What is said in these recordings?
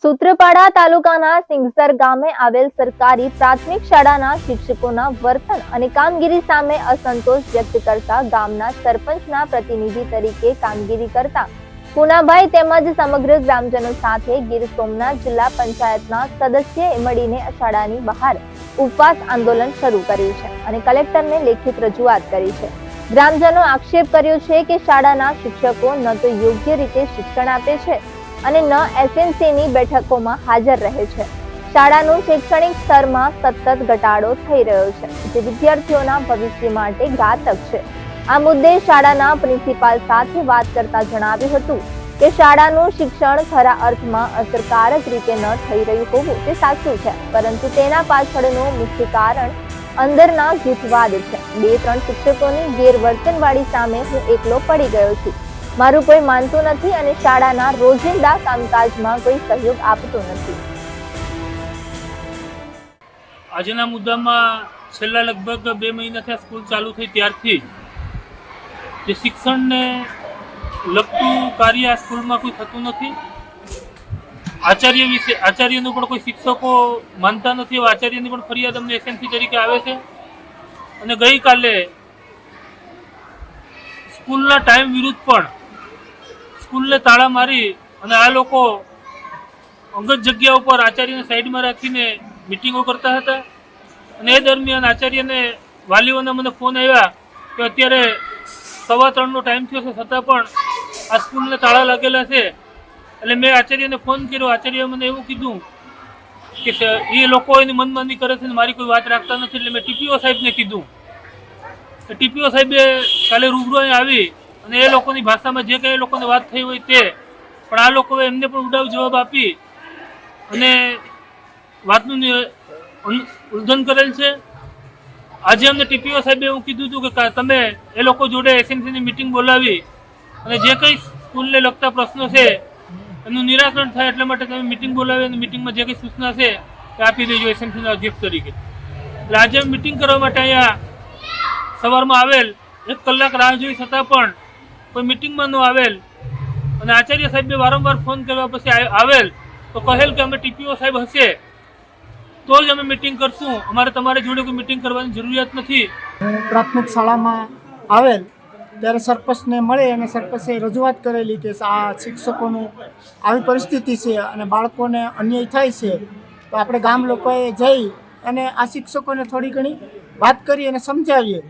સૂત્રાપાડા તાલુકાના સિંગસર ગામે આવેલ સરકારી પ્રાથમિક શાળાના શિક્ષકોના વર્તન અને કામગીરી સામે અસંતોષ વ્યક્ત કરતા ગામના સરપંચના પ્રતિનિધિ તરીકે કામગીરી કરતા પુનાભાઈ તેમજ સમગ્ર ગ્રામજનો સાથે ગીર સોમનાથ જિલ્લા પંચાયતના સદસ્યએ મળીને શાળાની બહાર ઉપવાસ આંદોલન શરૂ કર્યું છે અને કલેક્ટરને લેખિત રજૂઆત કરી છે। ગ્રામજનો આક્ષેપ કર્યો છે કે શાળાના શિક્ષકો ન તો યોગ્ય રીતે શિક્ષણ આપે છે અને ન એસએમસીની બેઠકોમાં હાજર રહે છે। શાળાનું શૈક્ષણિક સ્તરમાં સતત ઘટાડો થઈ રહ્યો છે, જે વિદ્યાર્થીઓના ભવિષ્ય માટે ઘાતક છે। આ મુદ્દે શાળાના પ્રિન્સિપાલ સાથે વાત કરતા જણાવ્યું હતું કે શાળાનું શિક્ષણ ખરા અર્થમાં અસરકારક રીતે ન થઈ રહ્યું હોવું તે સાચું છે, પરંતુ તેના પાછળનું મુખ્ય કારણ અંદરના જૂથવાદ છે। 2-3 શિક્ષકોની ગેરવર્તનવાળી સામે હું એકલો પડી ગયો છું। મારું કોઈ માનતું નથી અને શાળાના રોજિંદા કામકાજમાં કોઈ સહયોગ આપતું નથી। આજના મુદ્દામાં છેલ્લા લગભગ 2 મહિનાથી સ્કૂલ ચાલુ થઈ ત્યારથી જે શિક્ષણને લગતું કાર્ય આ સ્કૂલમાં કોઈ થતું નથી। આચાર્યનું પણ કોઈ શિક્ષકો માનતા નથી। આચાર્યની પણ ફરિયાદ અમને એસએમસી તરીકે આવે છે અને ગઈકાલે સ્કૂલના ટાઈમ વિરુદ્ધ પણ સ્કૂલને તાળા મારી અને આ લોકો અંગત જગ્યા ઉપર આચાર્યને સાઈડમાં રાખીને મિટિંગો કરતા હતા અને એ દરમિયાન આચાર્યને વાલીઓના મને ફોન આવ્યા કે અત્યારે 3:15નો ટાઈમ થયો છે, છતાં પણ આ સ્કૂલને તાળા લાગેલા છે। એટલે મેં આચાર્યને ફોન કર્યો। આચાર્યએ મને એવું કીધું કે એ લોકો એની મનમાની કરે છે ને મારી કોઈ વાત રાખતા નથી। એટલે મેં ટીપીઓ સાહેબને કીધું। ટીપીઓ સાહેબે કાલે રૂબરૂ અહીં આવી અને એ લોકોની ભાષામાં જે કંઈ એ લોકોને વાત થઈ હોય તે, પણ આ લોકોએ એમને પણ ઉડાવ જવાબ આપી અને વાતનું ઉલ્લંઘન કરેલ છે। આજે અમને ટીપીઓ સાહેબે એવું કીધું હતું કે તમે એ લોકો જોડે એસએમસીની મિટિંગ બોલાવી અને જે કંઈ સ્કૂલને લગતા પ્રશ્નો છે એનું નિરાકરણ થાય એટલા માટે તમે મિટિંગ બોલાવી અને મિટિંગમાં જે કંઈ સૂચના છે તે આપી દેજો એસએમસીના અધ્યક્ષ તરીકે। એટલે આજે મિટિંગ કરવા માટે અહીંયા સવારમાં આવેલ, 1 કલાક રાહ જોઈ છતાં પણ કોઈ મિટિંગમાં ન આવેલ અને આચાર્ય સાહેબે વારંવાર ફોન કરવા પછી આવેલ તો કહેલ કે અમે ટીપીઓ સાહેબ હશે તો જ અમે મિટિંગ કરશું, અમારે તમારી જોડે કોઈ મિટિંગ કરવાની જરૂરિયાત નથી। પ્રાથમિક શાળામાં આવેલ ત્યારે સરપંચને મળે અને સરપંચે રજૂઆત કરેલી કે આ શિક્ષકોનું આવી પરિસ્થિતિ છે અને બાળકોને અન્યાય થાય છે, તો આપણે ગામ લોકોએ જઈ અને આ શિક્ષકોને થોડી ઘણી વાત કરી અને સમજાવીએ।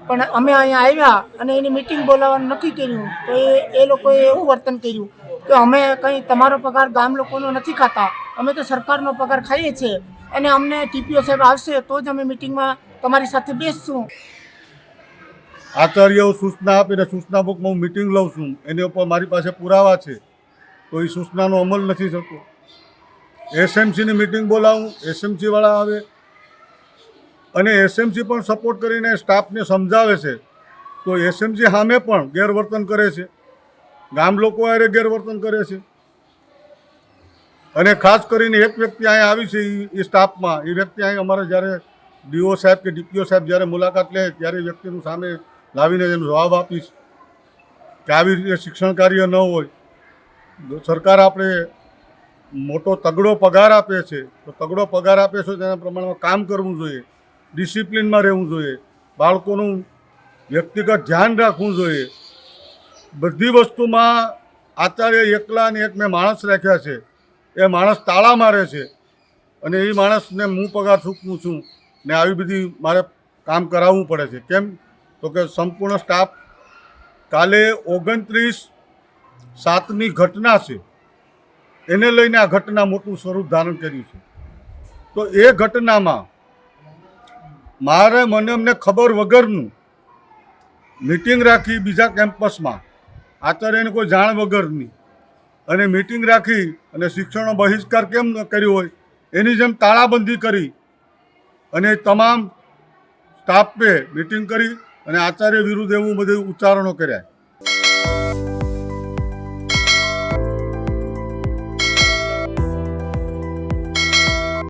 પણ અમે અહીંયા આવ્યા અને એની મિટિંગ બોલાવવાનું નક્કી કર્યું તો એ લોકોએ એવું વર્તન કર્યું કે અમે કંઈ તમારો પગાર ગામ લોકોનો નથી ખાતા, અમે તો સરકારનો પગાર ખાઈએ છીએ અને અમને ટીપીઓ સાહેબ આવશે તો જ અમે મિટિંગમાં તમારી સાથે બેસશું। આચાર્યો સૂચના આપીને સૂચના બુકમાં હું મિટિંગ લઉં છું, એની ઉપર મારી પાસે પુરાવા છે, તો એ સૂચનાનો અમલ નથી થતો। એસએમસીની મિટિંગ બોલાવું, એસએમસીવાળા આવે અને એસએમસી પણ સપોર્ટ કરીને સ્ટાફને સમજાવે છે, તો એસએમસી સામે પણ ગેરવર્તન કરે છે, ગામ લોકો હારે ગેરવર્તન કરે છે। અને ખાસ કરીને એક વ્યક્તિ અહીંયા આવી છે એ સ્ટાફમાં, એ વ્યક્તિ અહીં અમારે જ્યારે ડીઓ સાહેબ કે ડીપીઓ સાહેબ જ્યારે મુલાકાત લે ત્યારે એ વ્યક્તિનું સામે લાવીને એનો જવાબ આપીશ કે આવી રીતે શિક્ષણ કાર્ય ન હોય। સરકાર આપણે મોટો તગડો પગાર આપે છે, તો તગડો પગાર આપે છે તેના પ્રમાણમાં કામ કરવું જોઈએ, ડિસિપ્લિનમાં રહેવું જોઈએ, બાળકોનું વ્યક્તિગત ધ્યાન રાખવું જોઈએ। બધી વસ્તુમાં આચાર્ય એકલા અને એક મેં માણસ રાખ્યા છે, એ માણસ તાળા મારે છે અને એ માણસને હું પગાર ચૂકવું છું ને આવી બધી મારે કામ કરાવવું પડે છે। કેમ તો કે સંપૂર્ણ સ્ટાફ કાલે 29/7ની ઘટના છે, એને લઈને આ ઘટના મોટું સ્વરૂપ ધારણ કર્યું છે। તો એ ઘટનામાં મને અમને ખબર વગરનું મિટિંગ રાખી બીજા કેમ્પસમાં, આચાર્યને કોઈ જાણ વગરની, અને મિટિંગ રાખી અને શિક્ષણનો બહિષ્કાર કેમ ન કર્યો હોય એની જેમ તાળાબંધી કરી અને તમામ સ્ટાફે મિટિંગ કરી અને આચાર્ય વિરુદ્ધ એવું બધું ઉચ્ચારણો કર્યા।